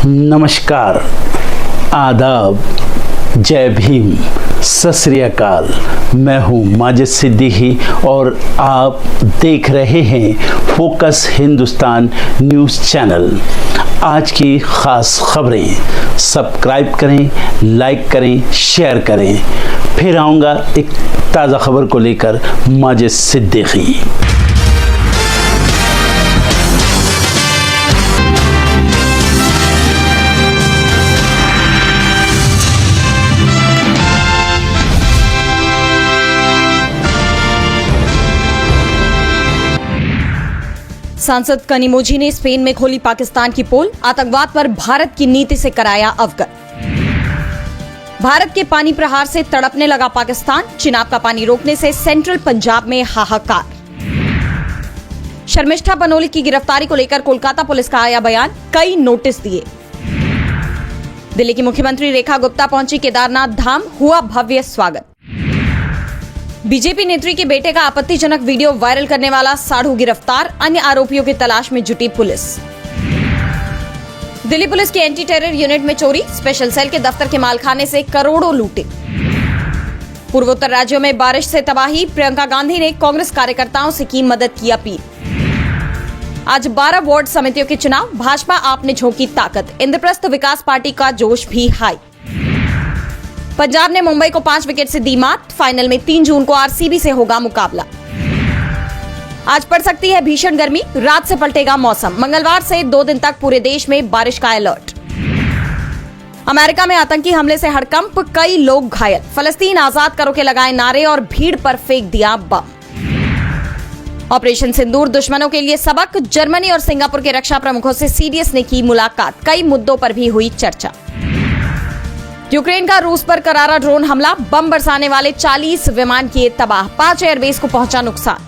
नमस्कार, आदाब, जय भीम, सत श्री अकाल। मैं हूँ माजिद सिद्दीकी और आप देख रहे हैं फोकस हिंदुस्तान न्यूज़ चैनल। आज की ख़ास खबरें सब्सक्राइब करें, लाइक करें, शेयर करें। फिर आऊँगा एक ताज़ा खबर को लेकर माजिद सिद्दीकी। सांसद कनिमोझी ने स्पेन में खोली पाकिस्तान की पोल, आतंकवाद पर भारत की नीति से कराया अवगत। भारत के पानी प्रहार से तड़पने लगा पाकिस्तान, चिनाब का पानी रोकने से सेंट्रल पंजाब में हाहाकार। शर्मिष्ठा बनोली की गिरफ्तारी को लेकर कोलकाता पुलिस का आया बयान, कई नोटिस दिए। दिल्ली की मुख्यमंत्री रेखा गुप्ता पहुंची केदारनाथ धाम, हुआ भव्य स्वागत। बीजेपी नेत्री के बेटे का आपत्तिजनक वीडियो वायरल करने वाला साढ़ू गिरफ्तार, अन्य आरोपियों की तलाश में जुटी पुलिस। दिल्ली पुलिस की एंटी टेरर यूनिट में चोरी, स्पेशल सेल के दफ्तर के मालखाने से करोड़ों लूटे। पूर्वोत्तर राज्यों में बारिश से तबाही, प्रियंका गांधी ने कांग्रेस कार्यकर्ताओं से की मदद की अपील। आज 12 वार्ड समितियों के चुनाव, भाजपा आप ने झोंकी ताकत, इंद्रप्रस्थ विकास पार्टी का जोश भी हाई। पंजाब ने मुंबई को 5 विकेट से दी मात, फाइनल में 3 जून को आरसीबी से होगा मुकाबला। आज पड़ सकती है भीषण गर्मी, रात से पलटेगा मौसम, मंगलवार से 2 दिन तक पूरे देश में बारिश का अलर्ट। अमेरिका में आतंकी हमले से हड़कंप, कई लोग घायल, फलस्तीन आजाद करो के लगाए नारे और भीड़ पर फेंक दिया बम। ऑपरेशन सिंदूर दुश्मनों के लिए सबक, जर्मनी और सिंगापुर के रक्षा प्रमुखों से सीडीएस ने की मुलाकात, कई मुद्दों पर भी हुई चर्चा। यूक्रेन का रूस पर करारा ड्रोन हमला, बम बरसाने वाले 40 विमान किए तबाह, 5 एयरबेस को पहुंचा नुकसान।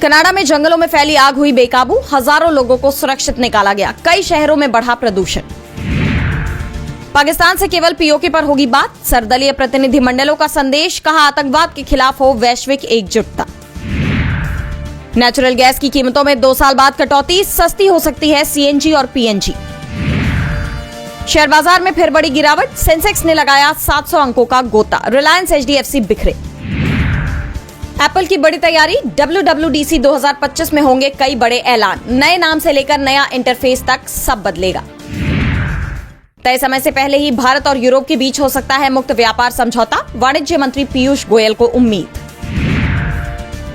कनाडा में जंगलों में फैली आग हुई बेकाबू, हजारों लोगों को सुरक्षित निकाला गया, कई शहरों में बढ़ा प्रदूषण। पाकिस्तान से केवल पीओके पर होगी बात, सर्वदलीय प्रतिनिधिमंडलों का संदेश, कहा आतंकवाद के खिलाफ हो वैश्विक एकजुटता। नेचुरल गैस की कीमतों में 2 साल बाद कटौती, सस्ती हो सकती है सीएनजी और पीएनजी। शेयर बाजार में फिर बड़ी गिरावट, सेंसेक्स ने लगाया 700 अंकों का गोता, रिलायंस एचडीएफसी बिखरे। एप्पल की बड़ी तैयारी, WWDC 2025 में होंगे कई बड़े ऐलान, नए नाम से लेकर नया इंटरफेस तक सब बदलेगा। तय समय से पहले ही भारत और यूरोप के बीच हो सकता है मुक्त व्यापार समझौता, वाणिज्य मंत्री पीयूष गोयल को उम्मीद।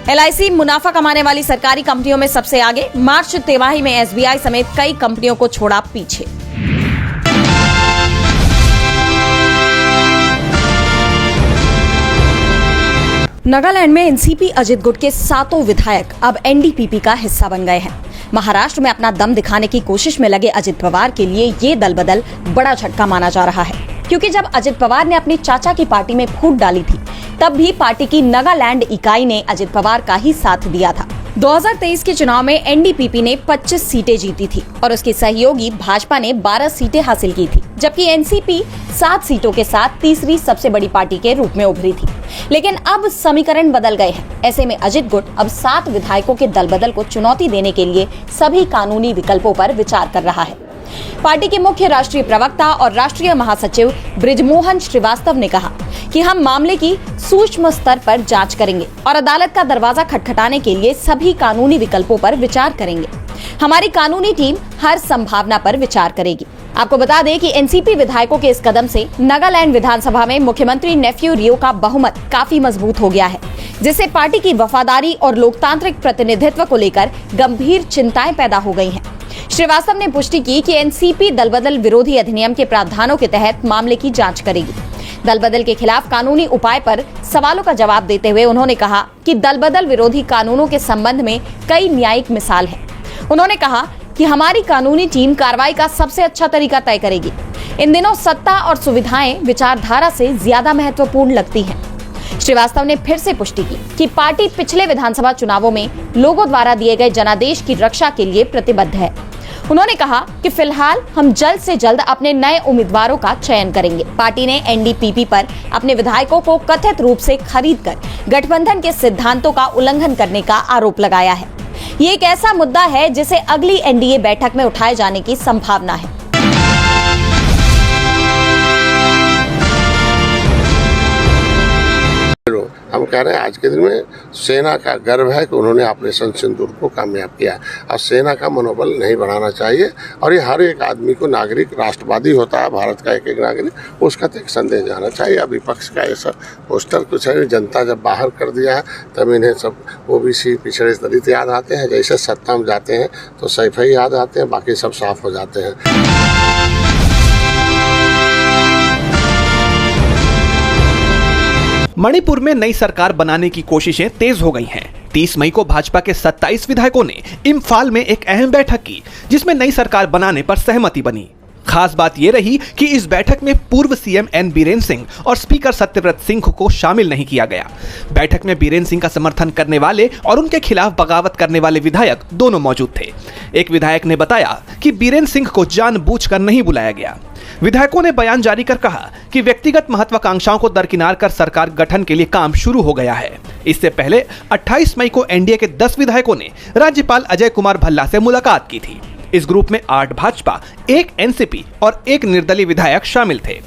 LIC मुनाफा कमाने वाली सरकारी कंपनियों में सबसे आगे, मार्च तिमाही में SBI समेत कई कंपनियों को छोड़ा पीछे। नागालैंड में एनसीपी अजित गुट के 7 विधायक अब एनडीपीपी का हिस्सा बन गए हैं। महाराष्ट्र में अपना दम दिखाने की कोशिश में लगे अजित पवार के लिए ये दल बदल बड़ा झटका माना जा रहा है, क्योंकि जब अजित पवार ने अपनी चाचा की पार्टी में फूट डाली थी, तब भी पार्टी की नागालैंड इकाई ने अजित पवार का ही साथ दिया था। 2023 के चुनाव में एनडीपीपी ने 25 सीटें जीती थी और उसके सहयोगी भाजपा ने 12 सीटें हासिल की थी, जबकि एनसीपी 7 सीटों के साथ तीसरी सबसे बड़ी पार्टी के रूप में उभरी थी। लेकिन अब समीकरण बदल गए हैं। ऐसे में अजित गुट अब 7 विधायकों के दल बदल को चुनौती देने के लिए सभी कानूनी विकल्पों पर विचार कर रहा है। पार्टी के मुख्य राष्ट्रीय प्रवक्ता और राष्ट्रीय महासचिव बृजमोहन श्रीवास्तव ने कहा कि हम मामले की सूक्ष्म स्तर पर जांच करेंगे और अदालत का दरवाजा खटखटाने के लिए सभी कानूनी विकल्पों पर विचार करेंगे। हमारी कानूनी टीम हर संभावना पर विचार करेगी। आपको बता दें कि एनसीपी विधायकों के इस कदम से नागालैंड विधानसभा में मुख्यमंत्री नेफ्यू रियो का बहुमत काफी मजबूत हो गया है, जिससे पार्टी की वफादारी और लोकतांत्रिक प्रतिनिधित्व को लेकर गंभीर चिंताएं पैदा हो गई हैं। श्रीवास्तव ने पुष्टि की कि एनसीपी दलबदल विरोधी अधिनियम के प्रावधानों के तहत मामले की जांच करेगी। दलबदल के खिलाफ कानूनी उपाय पर सवालों का जवाब देते हुए उन्होंने कहा कि दलबदल विरोधी कानूनों के संबंध में कई न्यायिक मिसाल है। उन्होंने कहा कि हमारी कानूनी टीम कार्रवाई का सबसे अच्छा तरीका तय करेगी। इन दिनों सत्ता और सुविधाएं विचारधारा से ज्यादा महत्वपूर्ण लगती हैं। श्रीवास्तव ने फिर से पुष्टि की कि पार्टी पिछले विधानसभा चुनावों में लोगों द्वारा दिए गए जनादेश की रक्षा के लिए प्रतिबद्ध है। उन्होंने कहा कि फिलहाल हम जल्द से जल्द अपने नए उम्मीदवारों का चयन करेंगे। पार्टी ने एनडीपीपी पर अपने विधायकों को कथित रूप से खरीदकर गठबंधन के सिद्धांतों का उल्लंघन करने का आरोप लगाया है। ये एक ऐसा मुद्दा है जिसे अगली एनडीए बैठक में उठाए जाने की संभावना है। हम कह रहे हैं आज के दिन में सेना का गर्व है कि उन्होंने ऑपरेशन सिंदूर को कामयाब किया और सेना का मनोबल नहीं बढ़ाना चाहिए। और ये हर एक आदमी को, नागरिक राष्ट्रवादी होता है भारत का एक एक नागरिक, उसका तो एक संदेश जाना चाहिए। अब विपक्ष का ऐसा पोस्टर कुछ है, जनता जब बाहर कर दिया है तब इन्हें सब ओबीसी पिछड़े दलित याद आते हैं। जैसे सत्ता में जाते हैं तो सैफई याद आते हैं, बाकी सब साफ हो जाते हैं। मणिपुर में नई सरकार बनाने की कोशिशें तेज हो गई हैं। 30 मई को भाजपा के 27 विधायकों ने इम्फाल में एक अहम बैठक की, जिसमें नई सरकार बनाने पर सहमति बनी। खास बात यह रही कि इस बैठक में पूर्व सीएम एन बीरेन्द्र सिंह और स्पीकर सत्यव्रत सिंह को शामिल नहीं किया गया। बैठक में बीरेन्द्र सिंह का समर्थन करने वाले और उनके खिलाफ बगावत करने वाले विधायक दोनों मौजूद थे। एक विधायक ने बताया कि बीरेन्द्र सिंह को जानबूझकर नहीं बुलाया गया। विधायकों ने बयान जारी कर कहा कि व्यक्तिगत महत्वाकांक्षाओं को दरकिनार कर सरकार गठन के लिए काम शुरू हो गया है। इससे पहले 28 मई को एनडीए के 10 विधायकों ने राज्यपाल अजय कुमार भल्ला से मुलाकात की थी। इस ग्रुप में 8 भाजपा, 1 एनसीपी और 1 निर्दलीय विधायक शामिल थे।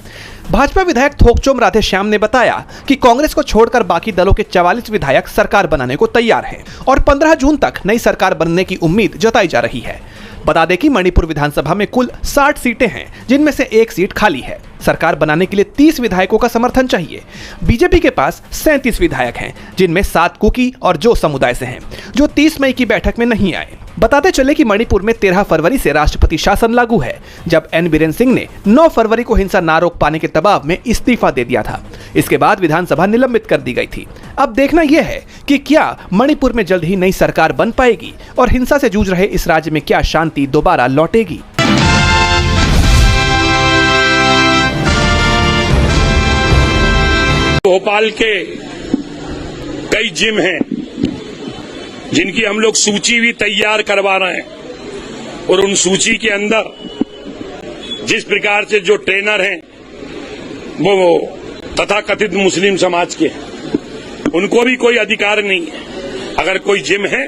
भाजपा विधायक थोकचोम राधेश्याम ने बताया कि कांग्रेस को छोड़कर बाकी दलों के 44 विधायक सरकार बनाने को तैयार हैं और 15 जून तक नई सरकार बनने की उम्मीद जताई जा रही है। बता दें कि मणिपुर विधानसभा में कुल 60 सीटें हैं, जिनमें से 1 सीट खाली है। सरकार बनाने के लिए 30 विधायकों का समर्थन चाहिए। बीजेपी के पास 37 विधायक हैं, जिनमें 7 कुकी और जो समुदाय से हैं, जो 30 मई की बैठक में नहीं आए। बताते चले कि मणिपुर में 13 फरवरी से राष्ट्रपति शासन लागू है, जब एन बीरेन्द्र सिंह ने 9 फरवरी को हिंसा ना रोक पाने के दबाव में इस्तीफा दे दिया था। इसके बाद विधानसभा निलंबित कर दी गई थी। अब देखना यह है कि क्या मणिपुर में जल्द ही नई सरकार बन पाएगी और हिंसा से जूझ रहे इस राज्य में क्या शांति दोबारा लौटेगी। भोपाल के कई जिम हैं जिनकी हम लोग सूची भी तैयार करवा रहे हैं और उन सूची के अंदर जिस प्रकार से जो ट्रेनर हैं वो तथाकथित मुस्लिम समाज के, उनको भी कोई अधिकार नहीं है। अगर कोई जिम है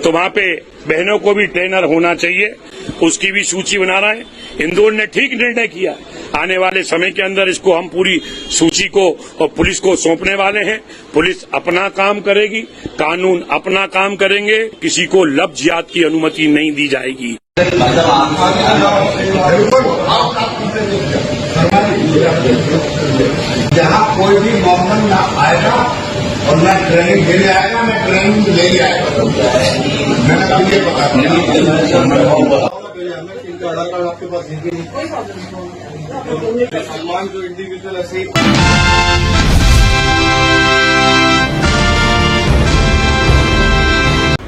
तो वहां पे बहनों को भी ट्रेनर होना चाहिए, उसकी भी सूची बना रहे हैं। इंदौर ने ठीक निर्णय किया, आने वाले समय के अंदर इसको हम पूरी सूची को और पुलिस को सौंपने वाले हैं। पुलिस अपना काम करेगी, कानून अपना काम करेंगे, किसी को लफ्ज़ियात की अनुमति नहीं दी जाएगी। जहाँ कोई भी मोहम्मद ना आएगा और मैं ट्रेनिंग देने आएगा, मैं ट्रेनिंग ले आएगा। मैंने तुझे पता आपके पास सम्मान जो इंडिविजुअल ऐसे।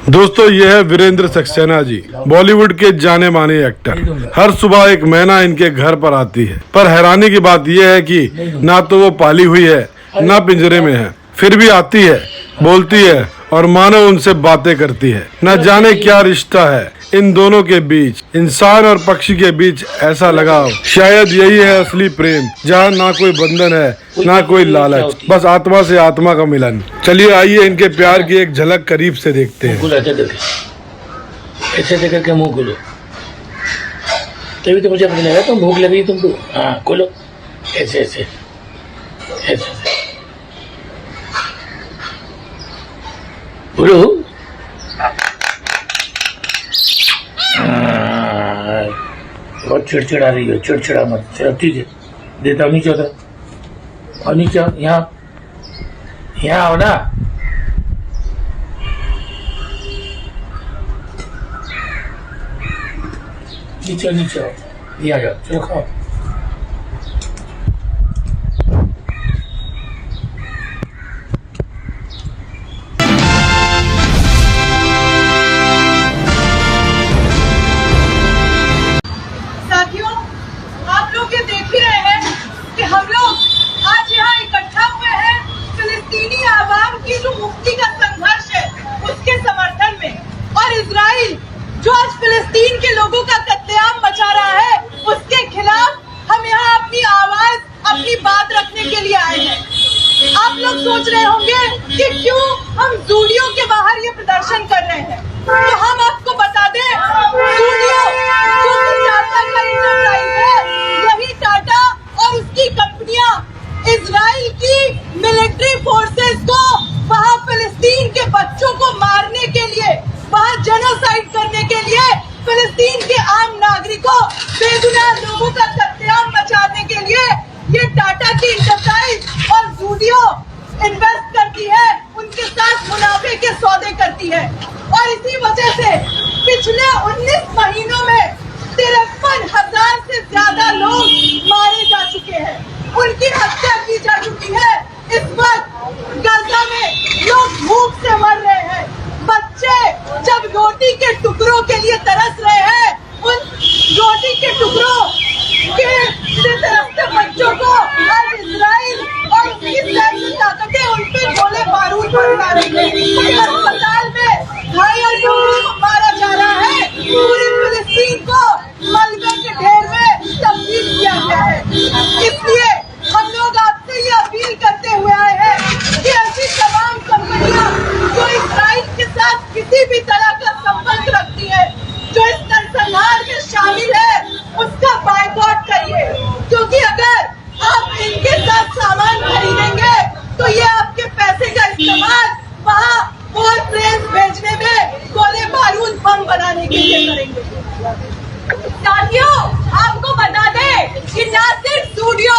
दोस्तों, ये है वीरेंद्र सक्सेना जी, बॉलीवुड के जाने माने एक्टर। हर सुबह एक मैना इनके घर पर आती है, पर हैरानी की बात यह है कि ना तो वो पाली हुई है, ना पिंजरे में है, फिर भी आती है, बोलती है और मानो उनसे बातें करती है। न जाने क्या रिश्ता है इन दोनों के बीच, इंसान और पक्षी के बीच ऐसा लगाव। शायद यही है असली प्रेम, जहाँ ना कोई बंधन है ना कोई लालच, बस आत्मा से आत्मा का मिलन। चलिए आइए इनके प्यार की एक झलक करीब से देखते हैं। ऐसे देकर के मुंह खोलो, तभी तो मुझे पता लगा तुम भूख लगी तुमको। हाँ खोलो, ऐसे ऐसे ऐसे बोलो। बहुत चिड़चिड़ा रही हो, चिड़चिड़ा मत। चलो ठीक है, देता हूँ नीचे उधर, और नीचे यहाँ यहाँ आओ ना। नीचे नीचे आओ, ये आ जाओ, चलो खाओ। साथियों, आप लोग ये देख ही रहे हैं कि हम लोग आज यहाँ इकट्ठा हुए हैं फिलिस्तीनी आवाम की जो मुक्ति का संघर्ष है उसके समर्थन में, और इजराइल जो आज फिलिस्तीन के लोगों का कत्लेआम मचा रहा है उसके खिलाफ फिलिस्तीन के आम नागरिकों, बेगुनाह लोगों का कत्लेआम मचाने के लिए ये टाटा की इंटरप्राइज और जूडियो इन्वेस्ट करती है, उनके साथ मुनाफे के सौदे करती है। और इसी वजह से पिछले 19 महीनों में 53,000 से ज्यादा लोग मारे जा चुके हैं, उनकी हत्या की जा चुकी है। इस वक्त गाजा में लोग भूख से मर रहे हैं, बच्चे जब रोटी के टुकड़ों के लिए तरस रहे हैं, उन रोटी के टुकड़ों के तरसते बच्चों को आज इजराइल और उसकी सैन्य ताकतें उन पे गोले बारूद बरसा रही है। अस्पताल में घायल लोगों को मारा जा रहा है, पूरी फिलिस्तीन को मलबे के ढेर में तब्दील किया गया है। इसलिए हम लोग आपसे ये अपील करते हुए आए हैं कि ऐसी तमाम कंपनियां जो इजराइल के साथ किसी भी तरह का संबंध रखती है, जो इस नरसंहार में शामिल है, उसका बायकॉट करिए, क्योंकि अगर आप इनके साथ सामान खरीदेंगे तो ये आपके पैसे का इस्तेमाल वहाँ और ट्रेन भेजने में, गोले बारूद बम बनाने के लिए करेंगे। साथियों, आपको बता दें कि न सिर्फ स्टूडियो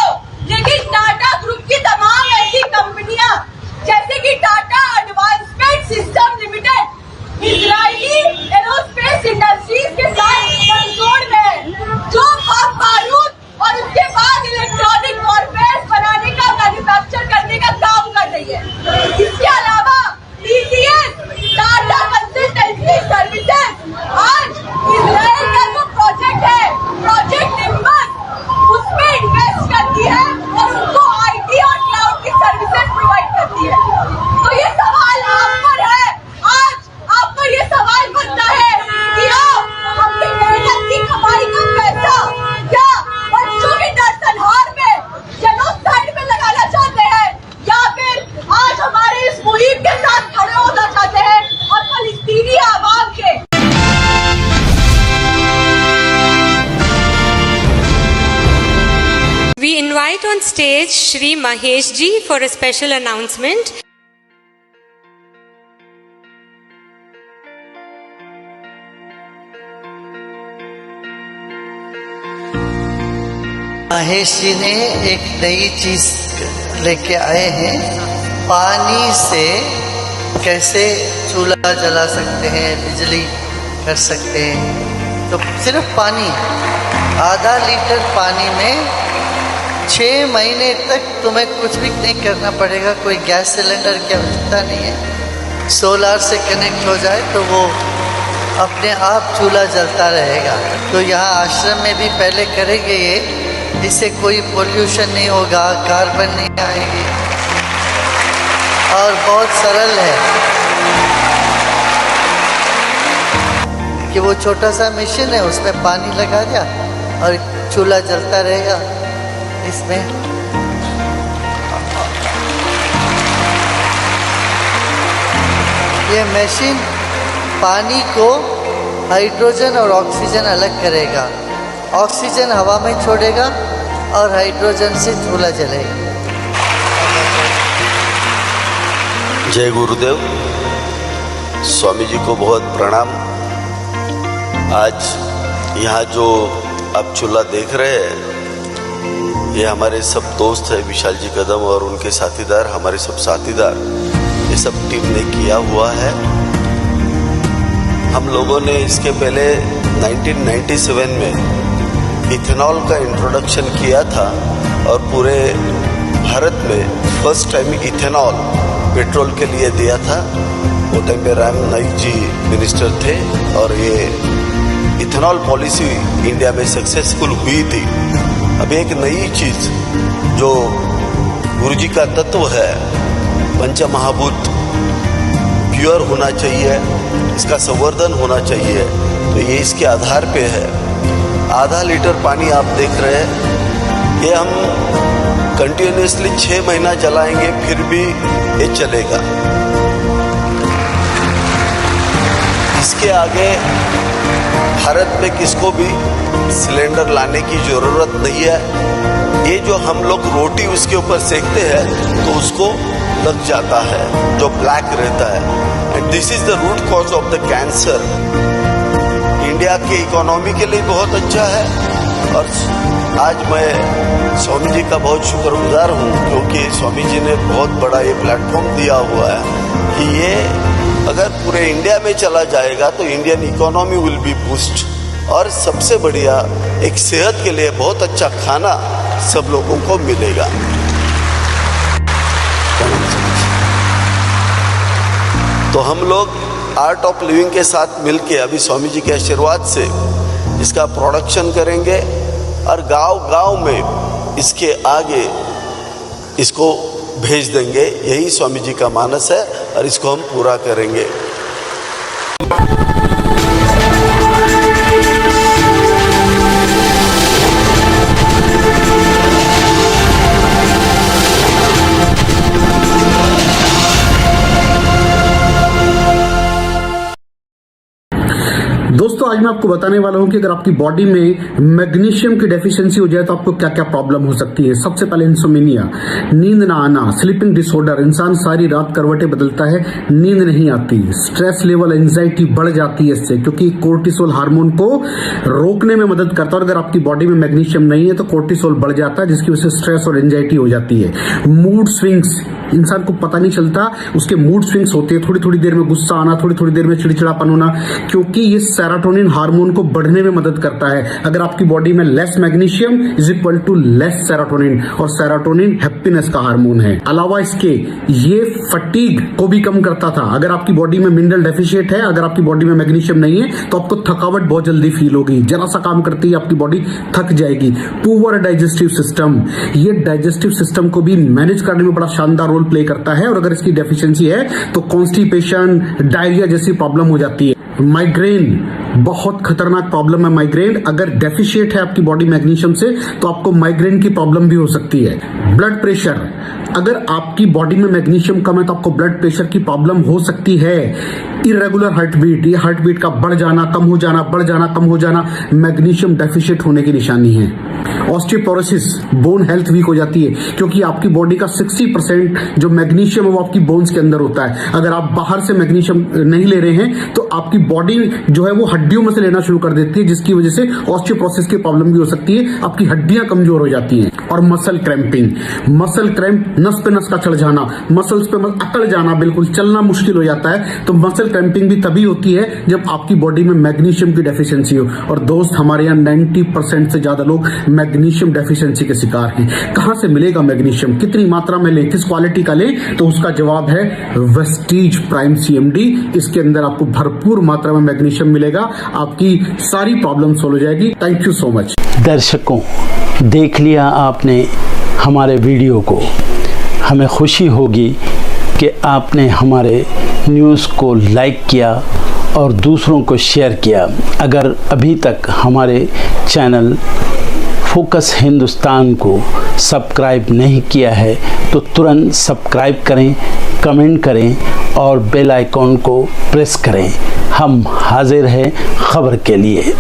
लेकिन टाटा ग्रुप की तमाम ऐसी कंपनियां जैसे कि Tata advancement system limited Israeli aerospace industries के साथ गठजोड़ में जो बम बारूद और उसके बाद इलेक्ट्रॉनिक वॉरफेयर बनाने का मैन्युफैक्चर करने का काम कर रही है। इसके अलावा TCS टाटा कंसल्टेंसी सर्विसेज आज इजराइल का जो प्रोजेक्ट है, प्रोजेक्ट निम्बस, उसमें इन्वेस्ट करती है और उनको IT और क्लाउड की सर्विसेज प्रोवाइड करती है। तो ये सवाल आप पर है, आज आप पर ये सवाल बनता है कि आप अपनी मेहनत की कमाई का पैसा क्या बच्चों के नरसंहार में, जेनोसाइड में लगाना चाहते हैं, या फिर आज हमारे इस मुहिम के साथ खड़े होना चाहते हैं और फलस्तीनी आवाम के We invite on stage Shri Mahesh ji for a special announcement. Mahesh ji ने एक नई चीज लेके आए हैं, पानी से कैसे चूल्हा जला सकते हैं, बिजली कर सकते हैं। तो सिर्फ पानी, आधा लीटर पानी में 6 महीने तक तुम्हें कुछ भी नहीं करना पड़ेगा, कोई गैस सिलेंडर की आवश्यकता नहीं है। सोलार से कनेक्ट हो जाए तो वो अपने आप चूल्हा जलता रहेगा। तो यहाँ आश्रम में भी पहले करेंगे ये, इससे कोई पोल्यूशन नहीं होगा, कार्बन नहीं आएगी और बहुत सरल है कि वो छोटा सा मशीन है, उसमें पानी लगा दिया और चूल्हा जलता रहेगा। इसमें ये मशीन पानी को हाइड्रोजन और ऑक्सीजन अलग करेगा, ऑक्सीजन हवा में छोड़ेगा और हाइड्रोजन से चूल्हा जलेगा। जय गुरुदेव। स्वामी जी को बहुत प्रणाम। आज यहाँ जो आप चूल्हा देख रहे हैं, ये हमारे सब दोस्त है, विशाल जी कदम और उनके साथीदार, हमारे सब साथीदार, ये सब टीम ने किया हुआ है। हम लोगों ने इसके पहले 1997 में इथेनॉल का इंट्रोडक्शन किया था और पूरे भारत में फर्स्ट टाइम इथेनॉल पेट्रोल के लिए दिया था। वो टाइम पे राम नाईक जी मिनिस्टर थे और ये इथेनॉल पॉलिसी इंडिया में सक्सेसफुल हुई थी। अब एक नई चीज जो गुरुजी का तत्व है, पंचमहाभूत प्योर होना चाहिए, इसका संवर्धन होना चाहिए, तो ये इसके आधार पे है। आधा लीटर पानी आप देख रहे हैं, ये हम कंटिन्यूसली 6 महीना जलाएंगे फिर भी ये चलेगा। इसके आगे भारत में किसको भी सिलेंडर लाने की जरूरत नहीं है। ये जो हम लोग रोटी उसके ऊपर सेकते हैं तो उसको लग जाता है, जो ब्लैक रहता है, and this is the root cause of the cancer. India के इकोनॉमी के लिए बहुत अच्छा है। और आज मैं स्वामी जी का बहुत शुक्रगुजार हूँ, क्योंकि स्वामी जी ने बहुत बड़ा ये प्लेटफॉर्म दिया हुआ है कि ये अगर पूरे इंडिया में चला जाएगा तो Indian economy will be boost, और सबसे बढ़िया एक सेहत के लिए बहुत अच्छा खाना सब लोगों को मिलेगा। तो हम लोग आर्ट ऑफ लिविंग के साथ मिलके अभी स्वामी जी के आशीर्वाद से इसका प्रोडक्शन करेंगे और गांव-गांव में इसके आगे इसको भेज देंगे। यही स्वामी जी का मानस है और इसको हम पूरा करेंगे। दोस्तों आज मैं आपको बताने वाला हूं कि अगर आपकी बॉडी में मैग्नीशियम की डेफिशिएंसी हो जाए तो आपको क्या क्या प्रॉब्लम हो सकती है। सबसे पहले इंसोमेनिया, नींद ना आना, स्लीपिंग डिसऑर्डर, इंसान सारी रात करवटें बदलता है, नींद नहीं आती, स्ट्रेस लेवल, एंजाइटी बढ़ जाती है इससे, क्योंकि कोर्टिसोल हार्मोन को रोकने में मदद करता है। और अगर आपकी बॉडी में मैग्नीशियम नहीं है तो कोर्टिसोल बढ़ जाता है, जिसकी वजह से स्ट्रेस और एंजाइटी हो जाती है। मूड स्विंग्स, इंसान को पता नहीं चलता उसके मूड स्विंग्स होते हैं, थोड़ी थोड़ी देर में गुस्सा आना, थोड़ी थोड़ी देर में चिड़चिड़ापन होना, क्योंकि ये सेरोटोनिन हार्मोन को बढ़ने में मदद करता है। अगर आपकी बॉडी में less magnesium is equal to less serotonin, और सेरोटोनिन हैप्पीनेस का हार्मोन है। अलावा इसके ये फटीग को भी कम करता था। अगर आपकी बॉडी में मिनरल डेफिशिएट है, अगर आपकी बॉडी में मैग्नीशियम नहीं है तो आपको थकावट बहुत जल्दी फील होगी, जरा सा काम करती है आपकी बॉडी थक जाएगी। पुअर डाइजेस्टिव सिस्टम, ये डाइजेस्टिव सिस्टम को भी मैनेज करने में बड़ा शानदार रोल प्ले करता है। और अगर इसकी डेफिशिएंसी है तो कॉन्स्टिपेशन, डायरिया जैसी प्रॉब्लम हो जाती है। माइग्रेन बहुत खतरनाक प्रॉब्लम है। माइग्रेन अगर डेफिशिएट है आपकी बॉडी मैग्नीशियम से तो आपको माइग्रेन की प्रॉब्लम भी हो सकती है। ब्लड प्रेशर, अगर आपकी बॉडी में मैग्नीशियम कम है तो आपको ब्लड प्रेशर की प्रॉब्लम हो सकती है। इरेगुलर हार्ट बीट, ये हार्ट बीट का बढ़ जाना, कम हो जाना, बढ़ जाना, कम हो जाना, मैग्नीशियम डेफिशिएट होने की निशानी है। ऑस्टियोपोरोसिस, बोन हेल्थ वीक हो जाती है, क्योंकि आपकी बॉडी का 60% जो मैग्नीशियम है वो आपकी बोन्स के अंदर होता है। अगर आप बाहर से मैग्नीशियम नहीं ले रहे हैं तो आपकी बॉडी जो है वो हड्डियों में से लेना शुरू कर देती है, जिसकी वजह से ऑस्टियोपोरोसिस की प्रॉब्लम भी हो सकती है, आपकी हड्डियां कमजोर हो जाती हैं। और मसल क्रैम्पिंग, मसल क्रैम्प, नस पे नस का चढ़ जाना, मसल्स पे अकड़ जाना, बिल्कुल चलना मुश्किल हो जाता है। तो मसल क्रैम्पिंग भी तभी होती है जब आपकी बॉडी में मैग्नीशियम की डेफिशिएंसी हो। और दोस्त, हमारे यहाँ 90% से ज्यादा लोग मैग्नीशियम डेफिशिएंसी के शिकार हैं। कहां से मिलेगा मैग्नीशियम, कितनी मात्रा में लें, किस क्वालिटी का लें? तो उसका जवाब है वेस्टीज प्राइम CMD। इसके अंदर आपको भरपूर मात्रा में मैग्नीशियम मिलेगा, आपकी सारी प्रॉब्लम सॉल्व हो जाएगी। Thank you so much. दर्शकों, देख लिया आपने हमारे वीडियो को। हमें खुशी होगी कि आपने हमारे न्यूज़ को लाइक किया और दूसरों को शेयर किया। अगर अभी तक हमारे चैनल फोकस हिंदुस्तान को सब्सक्राइब नहीं किया है तो तुरंत सब्सक्राइब करें, कमेंट करें और बेल आइकॉन को प्रेस करें। हम हाजिर हैं खबर के लिए।